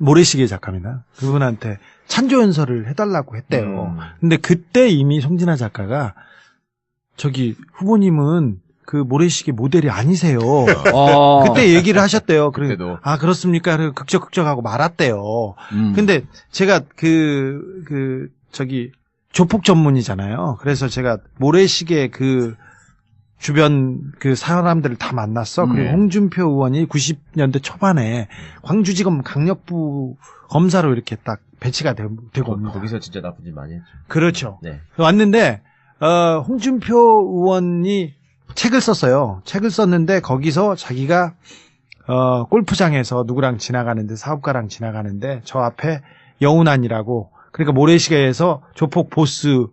모래시계 작가입니다. 그분한테 찬조연설을 해달라고 했대요. 근데 그때 이미 송진아 작가가 저기 후보님은 그 모래시계 모델이 아니세요. 그때 얘기를 하셨대요. 그때도. 아 그렇습니까? 극적극적하고 말았대요. 근데 제가 저기 조폭 전문이잖아요. 그래서 제가 모래시계 그 주변 그 사람들을 다 만났어. 그리고 홍준표 의원이 90년대 초반에 광주지검 강력부 검사로 이렇게 딱 배치가 되고 옵니다. 거기서 진짜 나쁜 짓 많이 했죠. 그렇죠. 네. 왔는데 홍준표 의원이 책을 썼어요. 책을 썼는데 거기서 자기가 골프장에서 누구랑 지나가는데 사업가랑 지나가는데 저 앞에 여운안이라고 그러니까 모래시계에서 조폭 보스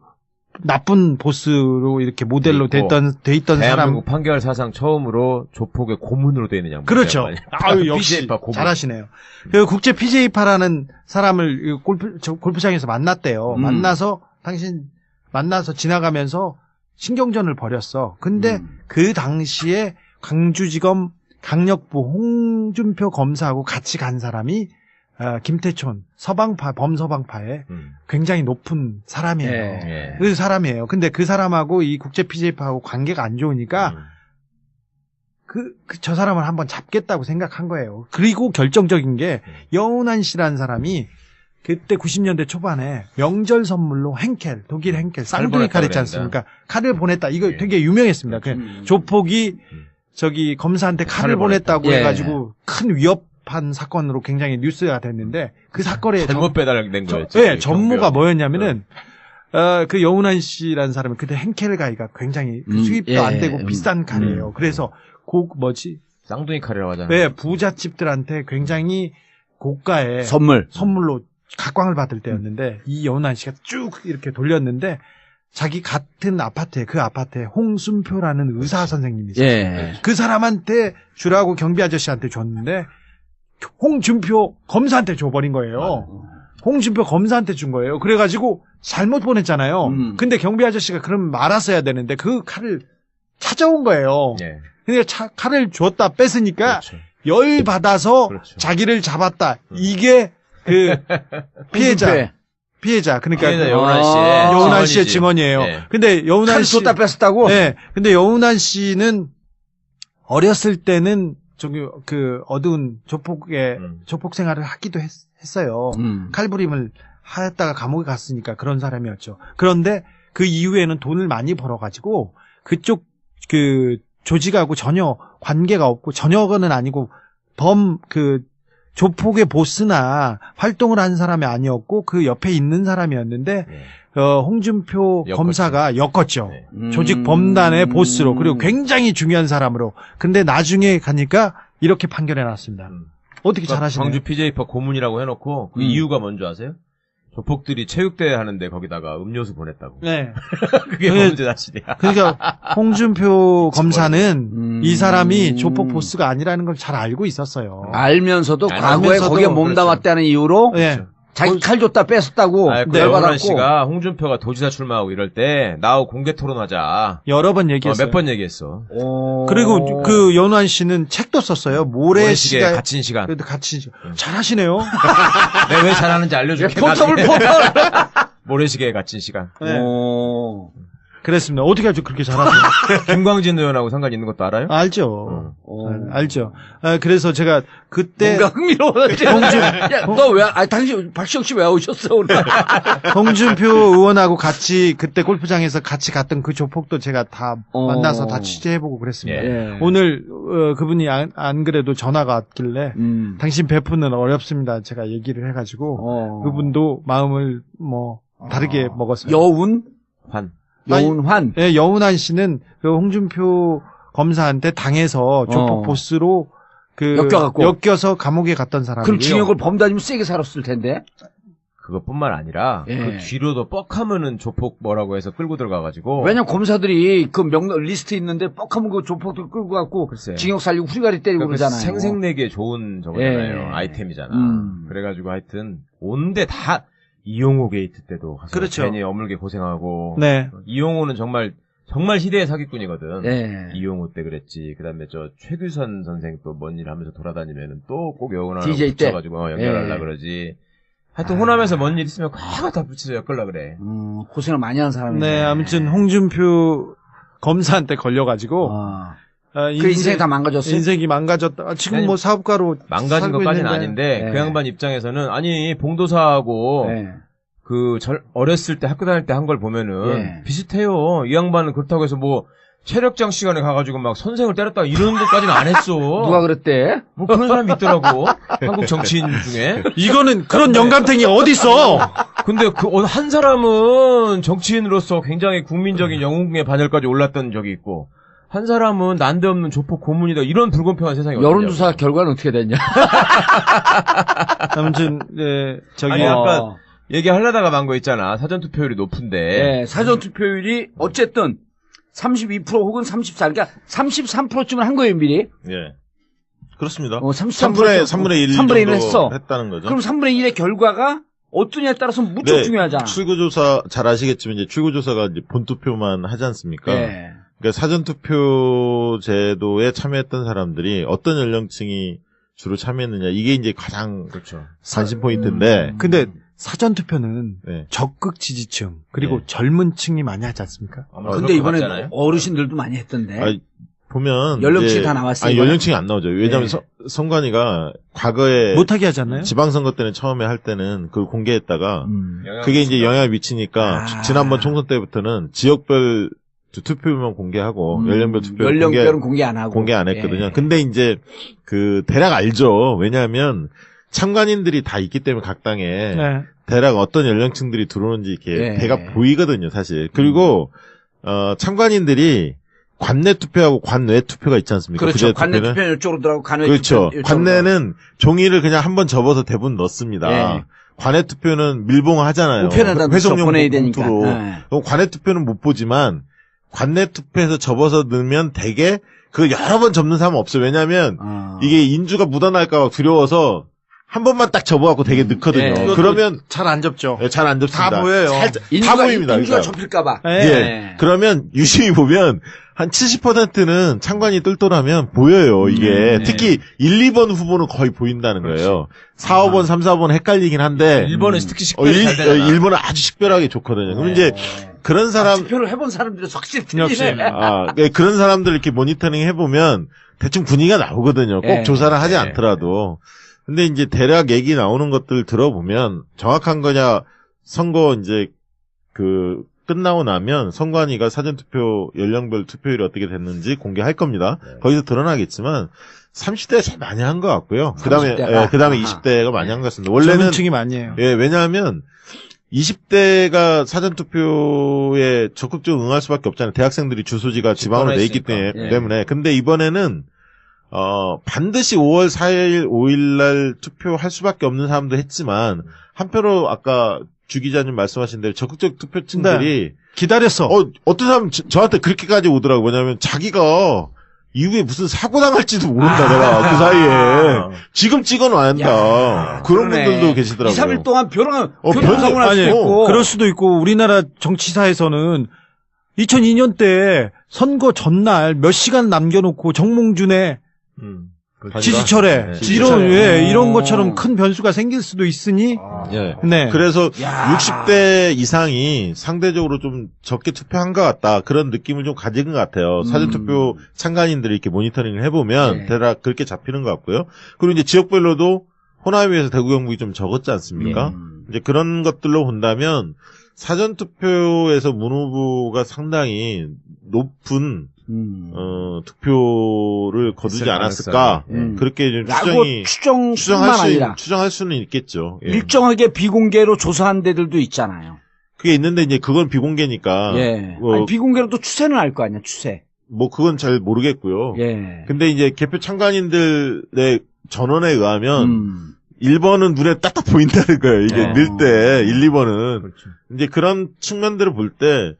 나쁜 보스로 이렇게 모델로 돼 있던 사람. 대한민국 판결 사상 처음으로 조폭의 고문으로 되어 있는 양반. 그렇죠. 아유, 역시 잘하시네요. 그 국제 PJ파라는 사람을 골프장에서 만났대요. 만나서 지나가면서 신경전을 벌였어. 근데 그 당시에 광주지검 강력부 홍준표 검사하고 같이 간 사람이 김태촌 범서방파의 굉장히 높은 사람이에요. 그 사람이에요. 근데 그 사람하고 이 국제 PJ파하고 관계가 안 좋으니까 저 사람을 한번 잡겠다고 생각한 거예요. 그리고 결정적인 게 여운한 씨라는 사람이 그때 90년대 초반에 명절 선물로 독일 henkel 쌍둥이 칼 있지 않습니까? 칼을 보냈다. 이거 되게 유명했습니다. 조폭이 저기 검사한테 칼을 보냈다고 해가지고 큰 위협한 사건으로 굉장히 뉴스가 됐는데 그 사건에 잘못 배달된 거였죠. 네, 전무가 뭐였냐면은 그 여운한 씨라는 사람은 그때 henkel 가이가 굉장히 수입도 안 되고 비싼 칼이에요. 그래서 쌍둥이 칼이라고 하잖아요. 네, 부잣집들한테 굉장히 고가의 선물로 각광을 받을 때였는데 이 여운한 씨가 쭉 이렇게 돌렸는데 자기 같은 아파트에 그 아파트에 홍순표라는 의사 선생님이 있었어요. 그 사람한테 주라고 경비 아저씨한테 줬는데 홍준표 검사한테 줘버린 거예요. 홍준표 검사한테 준 거예요. 그래가지고 잘못 보냈잖아요. 근데 경비 아저씨가 그럼 말았어야 되는데 그 칼을 찾아온 거예요. 근데 칼을 줬다 뺐으니까 열 받아서 자기를 잡았다. 이게 그 피해자 그러니까 여운한 씨의 증언이에요. 근데 여운한 씨 줬다 뺐었다고? 네. 근데 여운한 씨는 어렸을 때는 저기 그 어두운 조폭 생활을 하기도 했어요. 칼부림을 하였다가 감옥에 갔으니까 그런 사람이었죠. 그런데 그 이후에는 돈을 많이 벌어가지고 그쪽 그 조직하고 전혀 관계가 없고 전혀는 아니고 조폭의 보스나 활동을 한 사람이 아니었고 그 옆에 있는 사람이었는데 홍준표 검사가 엮었죠. 조직 범단의 보스로 그리고 굉장히 중요한 사람으로. 근데 나중에 가니까 이렇게 판결해놨습니다. 어떻게 잘하시나요? 광주 PJ파 고문이라고 해놓고 그 이유가 뭔지 아세요? 조폭들이 체육대회 하는데 거기다가 음료수 보냈다고. 네. 그게 범죄 사실이야. 그러니까 홍준표 검사는 이 사람이 조폭 보스가 아니라는 걸 잘 알고 있었어요. 알면서도 과거에 거기에 몸담았다는 이유로 자기 칼 줬다 뺐었다고. 여운한 씨가 홍준표가 도지사 출마하고 이럴 때 나하고 공개 토론하자. 여러 번 얘기했어요. 몇 번 얘기했어. 그리고 그 여운한 씨는 책도 썼어요. 모래시계 갇힌 시간. 갇힌 시간. 잘하시네요. 내가 왜 잘하는지 알려줄게. 포털. 모래시계에 갇힌 시간. 네. 그랬습니다. 어떻게 아주 그렇게 잘하세요? 김광진 의원하고 상관 있는 것도 알아요? 알죠. 알죠. 그래서 제가 그때 뭔가 흥미로웠지. 너 왜? 당신 박시영 씨 왜 오셨어 오늘? 홍준표 의원하고 같이 그때 골프장에서 같이 갔던 그 조폭도 제가 다 만나서 다 취재해보고 그랬습니다. 오늘 그분이 안 그래도 전화가 왔길래 당신 베프는 어렵습니다. 제가 얘기를 해가지고 그분도 마음을 다르게 먹었어요. 여운환. 네, 여운환 씨는 그 홍준표 검사한테 당해서 조폭 보스로 엮여서 감옥에 갔던 사람이에요. 그럼 징역을 범다니면 세게 살았을 텐데. 그것뿐만 아니라 그 뒤로도 뻑하면은 조폭 뭐라고 해서 끌고 들어가가지고. 왜냐면 검사들이 그 리스트 있는데 뻑하면 그 조폭들 끌고 갖고 징역 살리고 후리가리 때리고 그러잖아요. 생색내기에 좋은 저거잖아요. 아이템이잖아. 그래가지고 하여튼 온데 다. 이용호 게이트 때도 가서 괜히 어물게 고생하고 이용호는 정말 정말 시대의 사기꾼이거든. 네. 이용우 때 그랬지. 그다음에 저 최규선 선생 또 뭔 일 하면서 돌아다니면은 또 꼭 여운하고 DJ 때 붙여가지고 연결하려 그러지. 하여튼 호남에서 뭔 일 있으면 꽉 다 붙여서 엮으려 그래. 고생을 많이 한 사람이네. 네, 아무튼 홍준표 검사한테 걸려가지고 그 인생이 다 망가졌어요? 인생이 망가졌다. 지금 뭐 사업가로 망가진 것까지는 아닌데 네. 그 양반 입장에서는 아니 봉도사하고 네. 어렸을 때 학교 다닐 때 한 걸 보면은 비슷해요. 이 양반은 그렇다고 해서 뭐 체력장 시간에 가가지고 막 선생을 때렸다 이런 것까지는 안 했어. 누가 그랬대? 뭐 그런 사람이 있더라고. 한국 정치인 중에. 이거는 그런 영감탱이 어디 있어? 근데 한 사람은 정치인으로서 굉장히 국민적인 영웅의 반열까지 올랐던 적이 있고 한 사람은 난데없는 조폭 고문이다 이런 불공평한 세상이 여론조사 결과는 어떻게 됐냐? 아무튼 네, 아니 아까 얘기하려다가 만 거 있잖아. 사전투표율이 높은데. 네, 사전투표율이 어쨌든 32% 혹은 34, 그러니까 33%쯤은 한 거예요, 미리. 예. 그렇습니다. 33%. 3분의 1 3분의 1 정도 했어. 했다는 거죠. 그럼 3분의 1의 결과가 어떠냐에 따라서 무척 중요하잖아. 출구조사 잘 아시겠지만 이제 출구조사가 이제 본투표만 하지 않습니까? 네. 그러니까 사전투표 제도에 참여했던 사람들이 어떤 연령층이 주로 참여했느냐 이게 이제 가장 관심 포인트인데. 근데 사전투표는 네. 적극 지지층 그리고 젊은 층이 많이 하지 않습니까? 근데 이번에 어르신들도 많이 했던데. 아니, 보면 연령층이 다 나왔어요. 아니, 연령층이 안 나오죠. 왜냐하면 선관위가 과거에 못하게 하잖아요. 지방선거 때는 처음에 할 때는 그걸 공개했다가 그게 이제 영향을 미치니까 지난번 총선 때부터는 지역별 투표만 공개하고 연령별 투표 연령별은 공개 안 하고 공개 안 했거든요. 근데 이제 대략 알죠. 왜냐하면 참관인들이 다 있기 때문에 각 당에 대략 어떤 연령층들이 들어오는지 이렇게 배가 보이거든요, 사실. 그리고 참관인들이 관내 투표하고 관외 투표가 있지 않습니까? 그렇죠. 관내 투표는 이쪽으로 들어가고 관외 그렇죠. 투표는 관내는 종이를 그냥 한번 접어서 대부분 넣습니다. 관외 투표는 밀봉을 하잖아요. 우편에다 회송용 보내야 되니까. 봉투로. 관외 투표는 못 보지만 관내 투표에서 접어서 넣으면 되게 그 여러 번 접는 사람은 없어요. 왜냐하면 이게 인주가 묻어날까 봐 두려워서 한 번만 딱 접어갖고 되게 넣거든요. 그러면 잘 안 접죠. 잘 안 접습니다. 다 보여요. 다 보입니다. 인주가 접힐까봐. 그러면 유심히 보면 한 70%는 참관이 똘똘하면 보여요. 이게 특히 1, 2번 후보는 거의 보인다는 거예요. 4, 5번, 3, 4번 헷갈리긴 한데 1번은 특히 식별이 잘 되잖아. 1번은 아주 식별하게 좋거든요. 그럼 이제 그런 사람 투표를 해본 사람들이 확실히 틀리네. 그런 사람들 이렇게 모니터링 해보면 대충 분위기가 나오거든요. 꼭 조사를 하지 않더라도. 근데 이제 대략 얘기 나오는 것들 들어보면 정확한 거냐 선거 이제 끝나고 나면 선관위가 사전투표 연령별 투표율이 어떻게 됐는지 공개할 겁니다. 거기서 드러나겠지만 30대가 제일 많이 한 것 같고요. 그다음에 20대가 많이 한 것 같습니다. 원래는 젊은 층이 많이 해요. 왜냐하면 20대가 사전투표에 적극적으로 응할 수밖에 없잖아요. 대학생들이 주소지가 지방으로 돼 있기 때문에. 근데 이번에는 반드시 5월 4일, 5일 날 투표할 수밖에 없는 사람도 했지만, 한편으로 아까 주 기자님 말씀하신 대로 적극적 투표층들이 기다렸어. 어떤 사람 저한테 그렇게까지 오더라고요. 왜냐면 자기가 이후에 무슨 사고 당할지도 모른다, 내가. 그 사이에. 지금 찍어놔야 한다. 그런 분들도 계시더라고요. 2, 3일 동안 변사고 날 수도 있고. 그럴 수도 있고, 우리나라 정치사에서는 2002년 때 선거 전날 몇 시간 남겨놓고 정몽준의 지지철에 이런 것처럼 큰 변수가 생길 수도 있으니 그래서 60대 이상이 상대적으로 좀 적게 투표한 것 같다 그런 느낌을 좀 가진 것 같아요. 사전투표 참관인들이 이렇게 모니터링을 해보면 대략 그렇게 잡히는 것 같고요. 그리고 이제 지역별로도 호남에 비해서 대구 경북이 좀 적었지 않습니까? 이제 그런 것들로 본다면 사전투표에서 문 후보가 상당히 높은 득표를 거두지 않았을까 그렇게 좀 추정할 수는 있겠죠. 일정하게 비공개로 조사한 데들도 있잖아요. 그게 있는데 이제 그건 비공개니까. 아니, 비공개로 또 추세는 알 거 아니야, 추세. 뭐 그건 잘 모르겠고요. 근데 이제 개표 참관인들의 전원에 의하면 1번은 눈에 딱딱 보인다는 거예요. 이게 늘 때 1, 2번은. 그렇죠. 이제 그런 측면들을 볼 때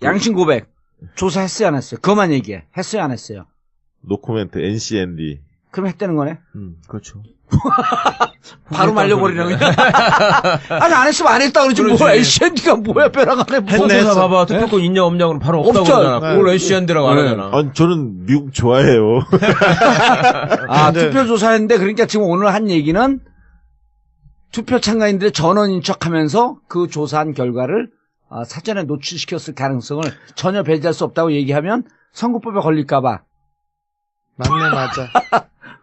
양심 고백. 조사했어요, 안 했어요? 그것만 얘기해. 했어요, 안 했어요? 노코멘트, NCND. 그럼 했다는 거네? 그렇죠. 바로 말려버리는 거야. 아니, 안 했으면 안 했다 그러지. 뭐, LCND가 뭐야, 벼랑 안에. 했네. 봐봐. 투표권 있냐, 없냐, 그럼 바로 없다고 그러잖아. 그걸 LCND라고 안 하잖아. 아니, 저는 미국 좋아해요. 투표조사했는데, 그러니까 지금 오늘 한 얘기는 투표 참가인들의 전원인 척 하면서 그 조사한 결과를 사전에 노출시켰을 가능성을 전혀 배제할 수 없다고 얘기하면 선거법에 걸릴까봐. 맞네, 맞아.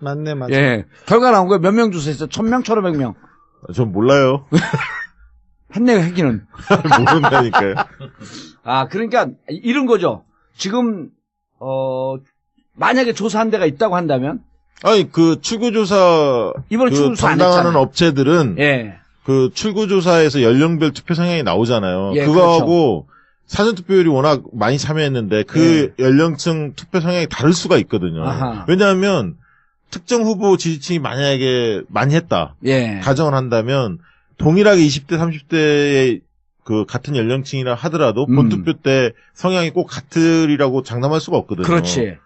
맞네, 맞아. 예. 결과 나온 거예요. 몇 명 조사했어? 1000명, 1500명. 전 몰라요. 했네요, 했기는. 모른다니까요. 그러니까, 이런 거죠. 지금, 만약에 조사한 데가 있다고 한다면? 아니, 그, 출구조사, 이번에 출구조사 안 담당하는 했잖아요. 업체들은, 예. 그, 출구조사에서 연령별 투표 성향이 나오잖아요. 예, 그거하고, 사전투표율이 워낙 많이 참여했는데, 그 연령층 투표 성향이 다를 수가 있거든요. 아하. 왜냐하면, 특정 후보 지지층이 만약에 많이 했다. 예. 가정을 한다면, 동일하게 20대, 30대의 그 같은 연령층이라 하더라도, 본투표 때 성향이 꼭 같으리라고 장담할 수가 없거든요. 그렇지.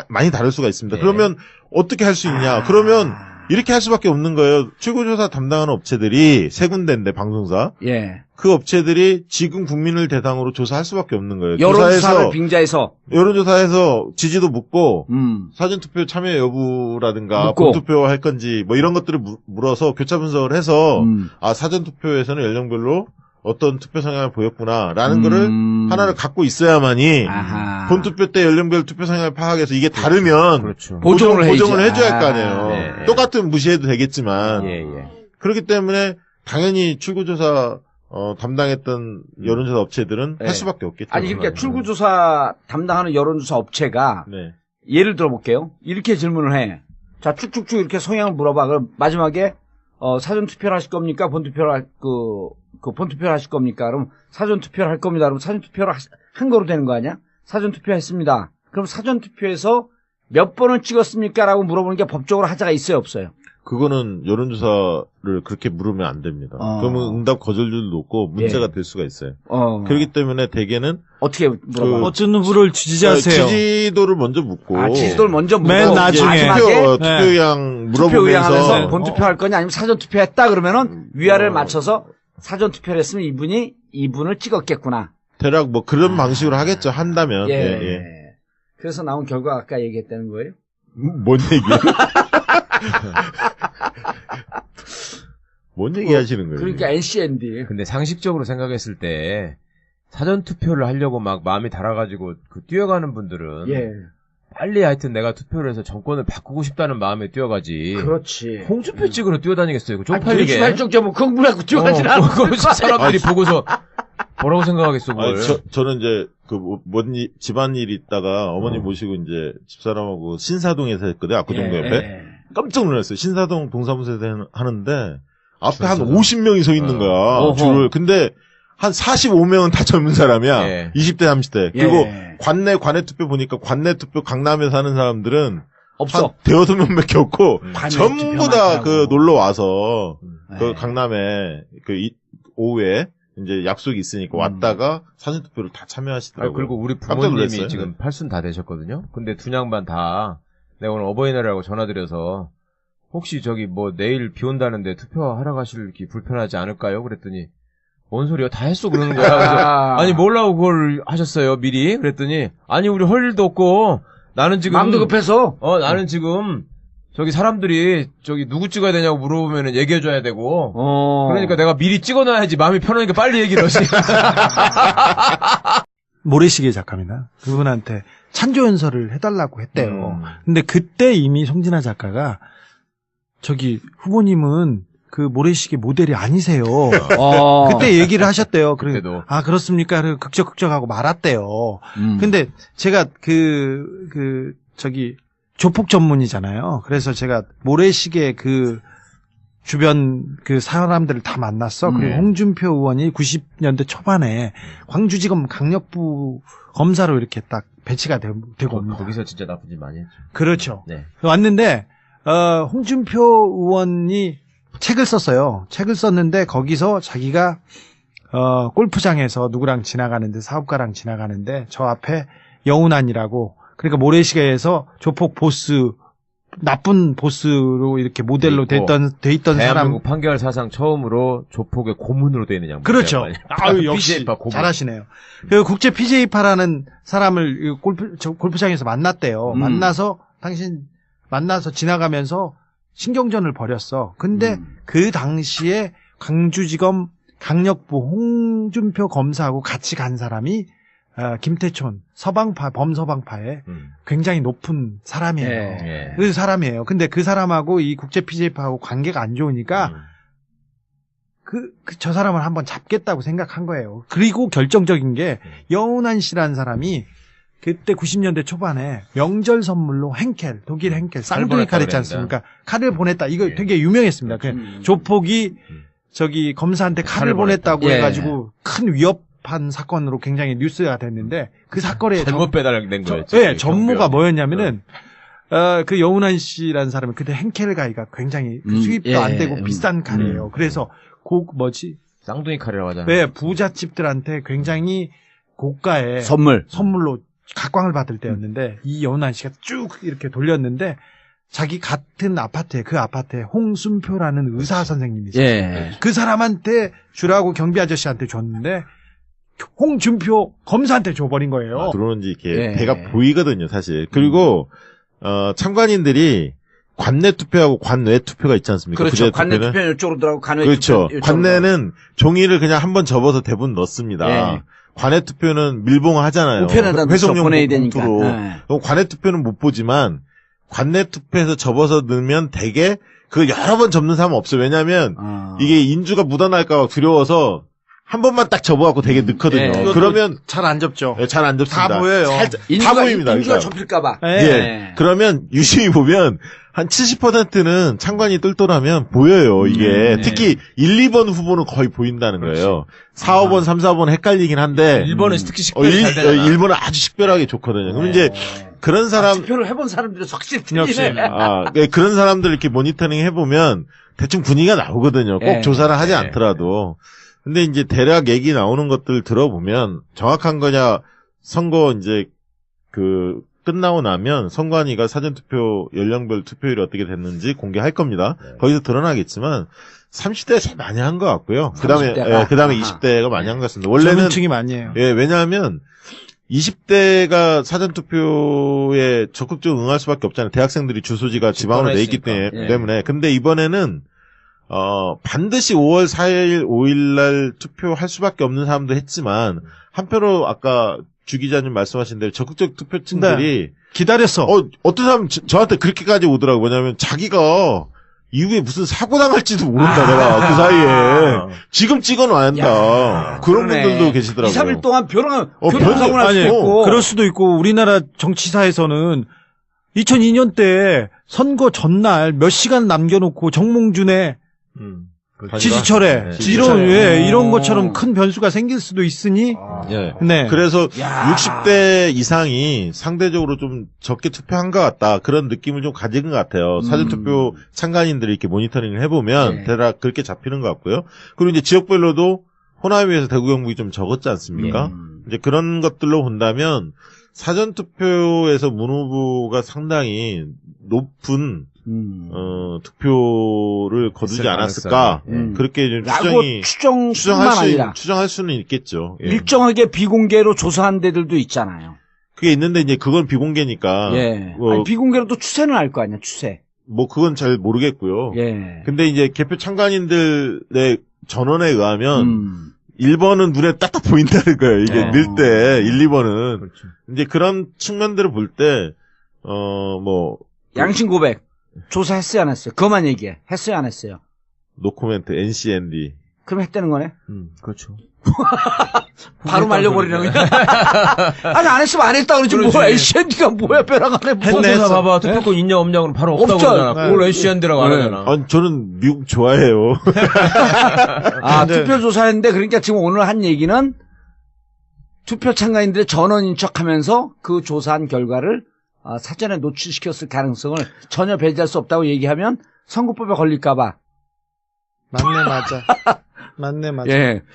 많이 다를 수가 있습니다. 예. 그러면 어떻게 할 수 있냐? 그러면 이렇게 할 수밖에 없는 거예요. 출구조사 담당하는 업체들이 세 군데인데 방송사. 예. 그 업체들이 지금 국민을 대상으로 조사할 수밖에 없는 거예요. 여론조사를 빙자해서. 여론조사에서 지지도 묻고 사전투표 참여 여부라든가 묻고. 본투표 할 건지 뭐 이런 것들을 물어서 교차 분석을 해서 사전투표에서는 연령별로 어떤 투표 성향을 보였구나라는 거를 하나를 갖고 있어야만이 아하. 본투표 때 연령별 투표 성향을 파악해서 이게 다르면 그렇죠. 보정을 해줘야 할 거 아니에요. 네. 똑같은 무시해도 되겠지만 예. 그렇기 때문에 당연히 출구조사 담당했던 여론조사 업체들은 네. 할 수밖에 없겠죠. 아니, 그러니까 출구조사 담당하는 여론조사 업체가 네. 예를 들어볼게요. 이렇게 질문을 해. 자, 쭉쭉쭉 이렇게 성향을 물어봐. 그럼 마지막에 사전투표를 하실 겁니까? 본투표를 본투표를 하실 겁니까? 그럼 사전투표를 할 겁니다. 그럼 사전투표를 한 거로 되는 거 아니야? 사전투표 했습니다. 그럼 사전투표에서 몇 번을 찍었습니까? 라고 물어보는 게 법적으로 하자가 있어요, 없어요? 그거는 여론조사를 그렇게 물으면 안 됩니다. 그러면 응답 거절률도 높고 문제가 될 수가 있어요. 그렇기 때문에 대개는 어떻게 물어봐? 어떤 후보를 지지하세요? 지지도를 먼저 묻고 지지도를 먼저 묻고 맨 나중에 투표의향 물어보면서 투표의향하면서 본투표 할 거냐 아니면 사전투표 했다 그러면은 위아래를 맞춰서 사전투표를 했으면 이분을 찍었겠구나. 대략 뭐 그런 방식으로 하겠죠. 한다면. 예. 그래서 나온 결과 아까 얘기했다는 거예요? 뭔 얘기야? 뭔 얘기 하시는 거예요? 그러니까 NCND. 근데 상식적으로 생각했을 때 사전 투표를 하려고 막 마음이 달아가지고 뛰어가는 분들은 빨리 하여튼 내가 투표를 해서 정권을 바꾸고 싶다는 마음에 뛰어가지. 그렇지. 홍준표 찍으러 뛰어다니겠어요. 그 쪽팔리게. 발적자 뭐 그거 갖고 뛰어가진 않아. 사람들이 보고서 뭐라고 생각하겠어, 그걸. 저는 이제 집안일 있다가 어머니 모시고 이제 집사람하고 신사동에서 했거든요. 압구정구 옆에. 깜짝 놀랐어요. 신사동 동사무소에서 하는데 앞에 한 50명이 서 있는 거야. 줄을. 근데 한 45명은 다 젊은 사람이야. 20대, 30대. 그리고 관내 투표 보니까 관내 투표 강남에서 하는 사람들은 없어. 한 대여섯 명밖에 없고 전부 다 그 놀러 와서 그 강남에 오후에 이제 약속이 있으니까 왔다가 사전 투표를 다 참여하시더라고요. 그리고 우리 부모님이 지금 80 다 되셨거든요. 근데 두 양반 다 내가 오늘 어버이날이라고 전화드려서 혹시 뭐 내일 비 온다는데 투표하러 가실 기 불편하지 않을까요? 그랬더니 뭔 소리야? 다 했어 그러는 거야. 그래서 아니 뭐라고 그걸 하셨어요 미리? 그랬더니 아니 우리 할 일도 없고 나는 지금 마음도 급해서 나는 지금 사람들이 누구 찍어야 되냐고 물어보면 얘기해줘야 되고 그러니까 내가 미리 찍어놔야지 마음이 편하니까 빨리 얘기를 하지. 모래시계 작가입니다. 그분한테 찬조연설을 해달라고 했대요. 근데 그때 이미 송진아 작가가 후보님은 그 모래시계 모델이 아니세요. 그때 얘기를 하셨대요. 그래도 그렇습니까? 극적하고 말았대요. 근데 제가 조폭 전문이잖아요. 그래서 제가 모래시계 주변 사람들을 다 만났어. 그리고 홍준표 의원이 90년대 초반에 광주지검 강력부 검사로 이렇게 딱 배치가 되고. 거기서 진짜 나쁜 짓 많이 했죠. 그렇죠. 네. 왔는데, 홍준표 의원이 책을 썼어요. 책을 썼는데 거기서 자기가 골프장에서 누구랑 지나가는데 사업가랑 지나가는데 저 앞에 여운안이라고 그러니까 모래시계에서 조폭 보스 나쁜 보스로 이렇게 모델로 돼 있던 사람. 대한민국 판결 사상 처음으로 조폭의 고문으로 되어 있는 양반. 그렇죠. 아유, 역시 잘하시네요. 그 국제 PJ파라는 사람을 골프장에서 만났대요. 만나서 지나가면서 신경전을 벌였어. 근데 그 당시에 광주지검 강력부 홍준표 검사하고 같이 간 사람이 김태촌 범서방파의 굉장히 높은 사람이에요. 그 사람이에요. 근데 그 사람하고 이 국제 PJ파하고 관계가 안 좋으니까 저 사람을 한번 잡겠다고 생각한 거예요. 그리고 결정적인 게 여운한 씨라는 사람이 그때 90년대 초반에 명절 선물로 henkel, 독일 henkel, 쌍둥이 칼 있지 않습니까? 칼을 보냈다. 이거 되게 유명했습니다. 조폭이 검사한테 칼을 보냈다고 해가지고 큰 위협한 사건으로 굉장히 뉴스가 됐는데 그 사건에 잘못 배달된 거예요. 네, 전모가 뭐였냐면은 그 여운한 씨라는 사람은 그때 henkel 가이가 굉장히 수입도 안 되고 비싼 칼이에요. 그래서 쌍둥이 칼이라고 하잖아요. 네, 부잣집들한테 굉장히 고가의 선물로 각광을 받을 때였는데 이 여운한 씨가 쭉 이렇게 돌렸는데 자기 같은 아파트에 그 아파트에 홍순표라는 의사 선생님이 있어요. 그 사람한테 주라고 경비 아저씨한테 줬는데 홍준표 검사한테 줘버린 거예요. 들어오는지 이렇게 배가 보이거든요, 사실. 그리고 참관인들이 관내 투표하고 관외 투표가 있지 않습니까? 그렇죠. 관내 투표는 이쪽으로 들어가고 관외 그렇죠. 관내는 종이를 그냥 한번 접어서 대부분 넣습니다. 관외 투표는 밀봉하잖아요. 회송용 보내야 되니까. 관외 투표는 못 보지만 관내 투표에서 접어서 넣으면 되게 그 여러 번 접는 사람은 없어요. 왜냐하면 이게 인주가 묻어날까 봐 두려워서 한 번만 딱 접어갖고 되게 넣거든요. 그러면 잘 안 접죠. 잘 안 접습니다. 다 보여요. 다 보입니다. 인주가 접힐까봐. 그러면 유심히 보면 한 70%는 창관이 똘똘하면 보여요, 이게. 특히 1, 2번 후보는 거의 보인다는 거예요. 4, 5번, 3, 4번 헷갈리긴 한데. 1번은 특히 식별이 잘 되잖아. 1번은 아주 식별하게 좋거든요. 그럼 이제 그런 사람. 투표를 해본 사람들이 확실히 틀리네. 그런 사람들 이렇게 모니터링 해보면 대충 분위기가 나오거든요. 꼭 조사를 하지 않더라도. 근데 이제 대략 얘기 나오는 것들 들어보면 정확한 거냐, 선거 이제 끝나고 나면 선관위가 사전투표 연령별 투표율이 어떻게 됐는지 공개할 겁니다. 거기서 드러나겠지만 30대가 제일 많이 한 것 같고요. 그 다음에 20대가 많이 한 것 같습니다. 원래는 층이 많이 해요. 왜냐하면 20대가 사전투표에 적극적으로 응할 수밖에 없잖아요. 대학생들이 주소지가 지방으로 내 있기 때문에. 근데 이번에는 반드시 5월 4일, 5일 날 투표할 수밖에 없는 사람도 했지만 한편으로 아까 주 기자님 말씀하신 대로 적극적 투표층들이 기다렸어. 어떤 사람 저한테 그렇게까지 오더라고요. 왜냐하면 자기가 이후에 무슨 사고 당할지도 모른다. 내가 그 사이에 지금 찍어놔야 그런 분들도 계시더라고요. 2, 3일 동안 변호사고 날 수도 있고. 그럴 수도 있고 우리나라 정치사에서는 2002년 때 선거 전날 몇 시간 남겨놓고 정몽준의 지지철에 이런 것처럼 큰 변수가 생길 수도 있으니 그래서 60대 이상이 상대적으로 좀 적게 투표한 것 같다 그런 느낌을 좀 가진 것 같아요. 사전투표 참관인들이 이렇게 모니터링을 해보면 대략 그렇게 잡히는 것 같고요. 그리고 이제 지역별로도 호남에 비해서 대구 경북이 좀 적었지 않습니까? 이제 그런 것들로 본다면 사전투표에서 문 후보가 상당히 높은 투표를 거두지 않았을까 그렇게 좀 추정할 수는 있겠죠. 일정하게 비공개로 조사한 데들도 있잖아요. 그게 있는데 이제 그건 비공개니까. 아니, 비공개로 또 추세는 알 거 아니야, 추세. 그건 잘 모르겠고요. 근데 이제 개표 참관인들의 전원에 의하면 1번은 눈에 딱딱 보인다는 거예요. 이게 늘 때 1, 2번은. 그렇죠. 이제 그런 측면들을 볼 때 양심 고백. 조사했어요, 안 했어요? 그것만 얘기해. 했어요, 안 했어요? 노코멘트, NCND. 그럼 했다는 거네? 그렇죠. 바로 말려버리는 거야. 아니, 안 했으면 안 했다 그러지. 뭐야, NCND가 뭐야, 벼랑 안에. 조사 봐봐. 투표권 있냐, 없냐, 그럼 바로 없다고 그러잖아. 그걸 NCND라고 안 하잖아. 아니, 저는 미국 좋아해요. 투표 조사했는데, 그러니까 지금 오늘 한 얘기는 투표 참가인들의 전원인 척 하면서 그 조사한 결과를 사전에 노출시켰을 가능성을 전혀 배제할 수 없다고 얘기하면 선거법에 걸릴까봐. 맞네, 맞아. 맞네, 맞아.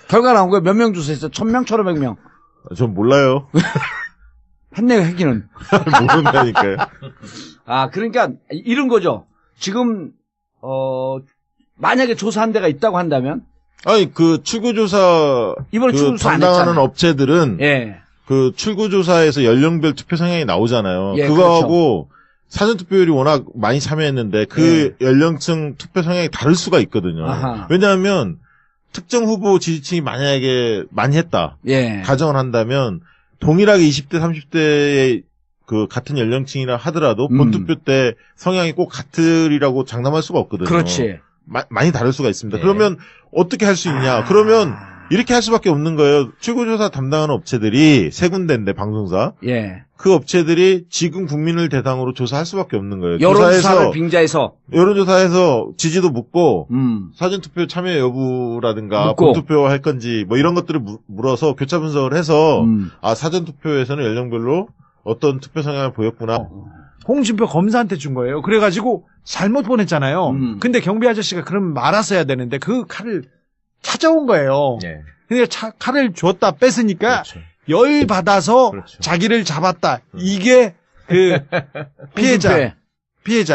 결과 나온 거예요. 몇 명 조사했어? 1000명, 1500명. 전 몰라요. 했네요, 했기는. 모른다니까요. 그러니까 이런 거죠. 지금 만약에 조사한 데가 있다고 한다면 아니 그 출구조사 이번에 그 출구조사 안 담당하는 했잖아요. 업체들은 예. 그 출구조사에서 연령별 투표 성향이 나오잖아요. 예, 그거하고 사전투표율이 워낙 많이 참여했는데 그 연령층 투표 성향이 다를 수가 있거든요. 아하. 왜냐하면 특정 후보 지지층이 만약에 많이 했다. 예. 가정을 한다면 동일하게 20대 30대의 그 같은 연령층이라 하더라도 본투표 때 성향이 꼭 같으리라고 장담할 수가 없거든요. 그렇지. 많이 다를 수가 있습니다. 예. 그러면 어떻게 할 수 있냐? 그러면 이렇게 할 수밖에 없는 거예요. 출구조사 담당하는 업체들이 세 군데인데 방송사. 예. 그 업체들이 지금 국민을 대상으로 조사할 수밖에 없는 거예요. 여론조사를 빙자해서. 여론조사에서 지지도 묻고 사전투표 참여 여부라든가 묻고. 본투표 할 건지 뭐 이런 것들을 물어서 교차 분석을 해서 사전투표에서는 연령별로 어떤 투표 성향을 보였구나. 홍준표 검사한테 준 거예요. 그래가지고 잘못 보냈잖아요. 근데 경비 아저씨가 그럼 말았어야 되는데 그 칼을 찾아온 거예요. 예. 근데 칼을 줬다 뺐으니까 그렇죠. 열 받아서 그렇죠. 자기를 잡았다. 이게 그 피해자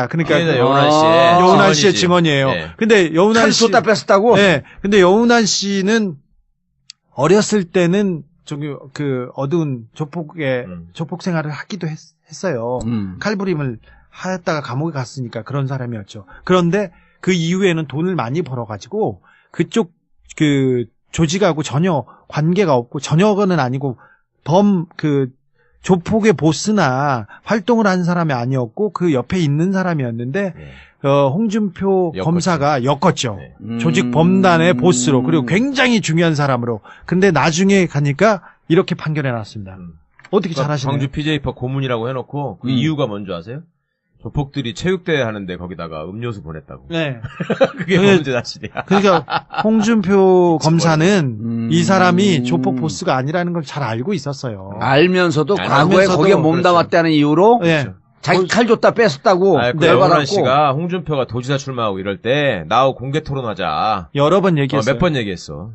그러니까 피해자 여운한 씨의 여운한 씨의 증언이지. 증언이에요. 예. 근데 여운한 칼 씨 줬다 뺐었다고? 네. 근데 여운한 씨는 어렸을 때는 저기 그 어두운 조폭 생활을 하기도 했어요. 칼부림을 하였다가 감옥에 갔으니까 그런 사람이었죠. 그런데 그 이후에는 돈을 많이 벌어가지고 그쪽 그 조직하고 전혀 관계가 없고 전혀는 아니고 조폭의 보스나 활동을 한 사람이 아니었고 그 옆에 있는 사람이었는데 홍준표 엮었죠. 검사가 엮었죠. 네. 조직 범단의 보스로 그리고 굉장히 중요한 사람으로. 근데 나중에 가니까 이렇게 판결해놨습니다. 어떻게 잘하시나요? 광주 PJ파 고문이라고 해놓고 그 이유가 뭔지 아세요? 조폭들이 체육대회 하는데 거기다가 음료수 보냈다고. 네. 그게 범죄 사실이야. 그러니까 홍준표 검사는 이 사람이 조폭 보스가 아니라는 걸 잘 알고 있었어요. 알면서도 과거에 알면서도 거기에 그렇죠. 몸담았다는 이유로 네. 자기 칼 줬다 뺐었다고 그 여운한 열받았고 씨가 홍준표가 도지사 출마하고 이럴 때 나하고 공개 토론하자. 여러 번 얘기했어요. 몇 번 얘기했어.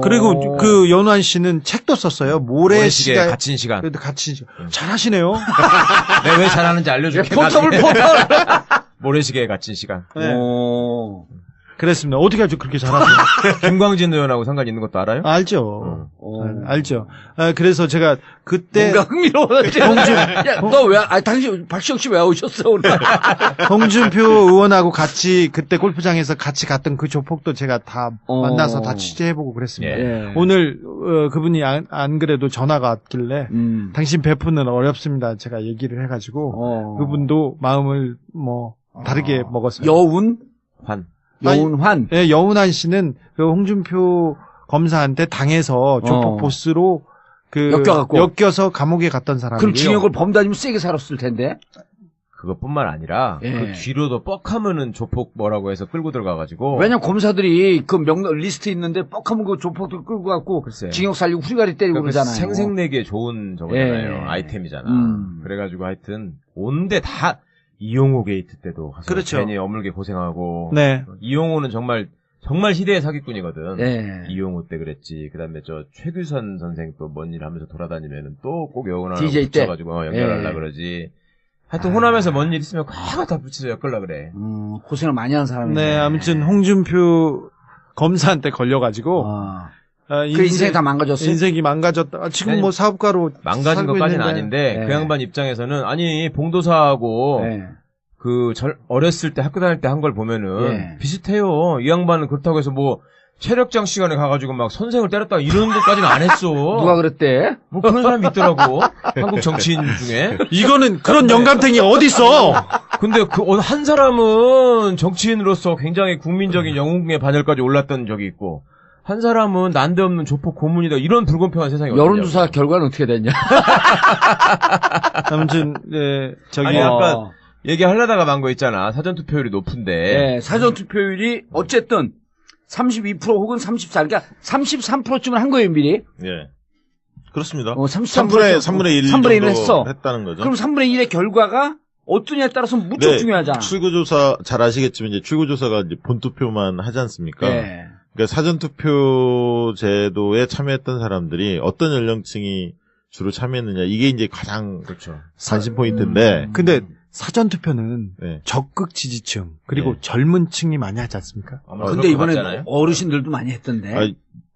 그리고 그 연우한 씨는 책도 썼어요. 모래시계 갇힌 시간. 그래도 갇힌 시간. 잘하시네요. 내가 왜 잘하는지 알려줄게. 포털. 모래시계에 갇힌 시간. 네. 그랬습니다. 어떻게 아주 그렇게 잘하세요? 김광진 의원하고 상관 있는 것도 알아요? 알죠. 알죠. 그래서 제가 그때 뭔가 흥미로웠지. 당신 박시영 씨 왜 오셨어 오늘? 홍준표 의원하고 같이 그때 골프장에서 같이 갔던 그 조폭도 제가 다 만나서 다 취재해보고 그랬습니다. 예. 오늘 그분이 안 그래도 전화가 왔길래 당신 베푸는 어렵습니다. 제가 얘기를 해가지고 그분도 마음을 다르게 먹었어요. 여운환. 네, 여운환 씨는 그 홍준표 검사한테 당해서 조폭 보스로 엮여서 감옥에 갔던 사람이에요. 그럼 징역을 범단이면 세게 살았을 텐데. 그것뿐만 아니라 그 뒤로도 뻑하면은 조폭 뭐라고 해서 끌고 들어가가지고. 왜냐면 검사들이 그 리스트 있는데 뻑하면 그 조폭들 끌고 갖고 글쎄. 징역 살리고 후리가리 때리고 그러잖아요. 생색내기에 좋은 저거잖아요. 아이템이잖아. 그래가지고 하여튼 온데 다 이용호 게이트 때도 가서 그렇죠. 괜히 어물게 고생하고. 네. 이용호는 정말 희대의 사기꾼이거든. 네. 이용호 때 그랬지. 그다음에 최규선 선생 또 뭔 일 하면서 돌아다니면은 또 꼭 여운하고 DJ 때 붙여가지고 연결하려 그러지. 하여튼 호남에서 뭔 일 있으면 과거 다 붙여서 엮으려 그래. 고생을 많이 한 사람이네. 네, 아무튼 홍준표 검사한테 걸려가지고 그 인생이 다 망가졌어요? 인생이 망가졌다. 지금 아니, 사업가로 망가진 것까지는 아닌데 그 양반 입장에서는 아니 봉도사하고 어렸을 때 학교 다닐 때 한 걸 보면은 비슷해요. 이 양반은 그렇다고 해서 체력장 시간에 가가지고 막 선생을 때렸다 이런 것까지는 안 했어. 누가 그랬대? 그런 사람이 있더라고. 한국 정치인 중에. 이거는 그런 영감탱이 어딨어? 근데 한 사람은 정치인으로서 굉장히 국민적인 영웅의 반열까지 올랐던 적이 있고 한 사람은 난데없는 조폭 고문이다. 이런 불공평한 세상이 어디냐고. 여론조사 결과는 어떻게 됐냐? 아무튼 아니 아까 얘기하려다가 만 거 있잖아. 사전투표율이 높은데. 네, 사전투표율이 어쨌든 32% 혹은 34, 그러니까 33%쯤은 한 거예요, 미리. 예. 그렇습니다. 33%. 3분의 1 3분의 1을 했어. 했다는 거죠. 그럼 3분의 1의 결과가 어떠냐에 따라서 무척 중요하잖아. 출구조사 잘 아시겠지만 이제 출구조사가 이제 본투표만 하지 않습니까? 네. 그러니까 사전투표 제도에 참여했던 사람들이 어떤 연령층이 주로 참여했느냐 이게 이제 가장 관심 포인트인데 근데 사전 투표는 네. 적극 지지층 그리고 네. 젊은 층이 많이 하지 않습니까? 근데 이번에 어르신들도 많이 했던데.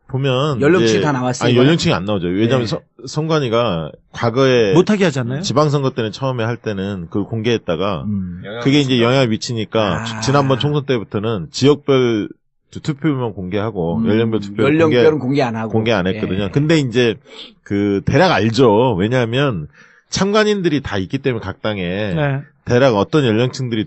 보면 연령층이 다 나왔어요. 아니, 연령층이 안 나오죠. 왜냐하면 선관위가 과거에 못하게 하잖아요. 지방선거 때는 처음에 할 때는 그걸 공개했다가 그게 이제 영향을 미치니까 지난번 총선 때부터는 지역별 투표만 공개하고 연령별 투표를 연령별은 공개 안 하고 공개 안 했거든요. 근데 이제 그 대략 알죠. 왜냐하면 참관인들이 다 있기 때문에 각 당에 대략 어떤 연령층들이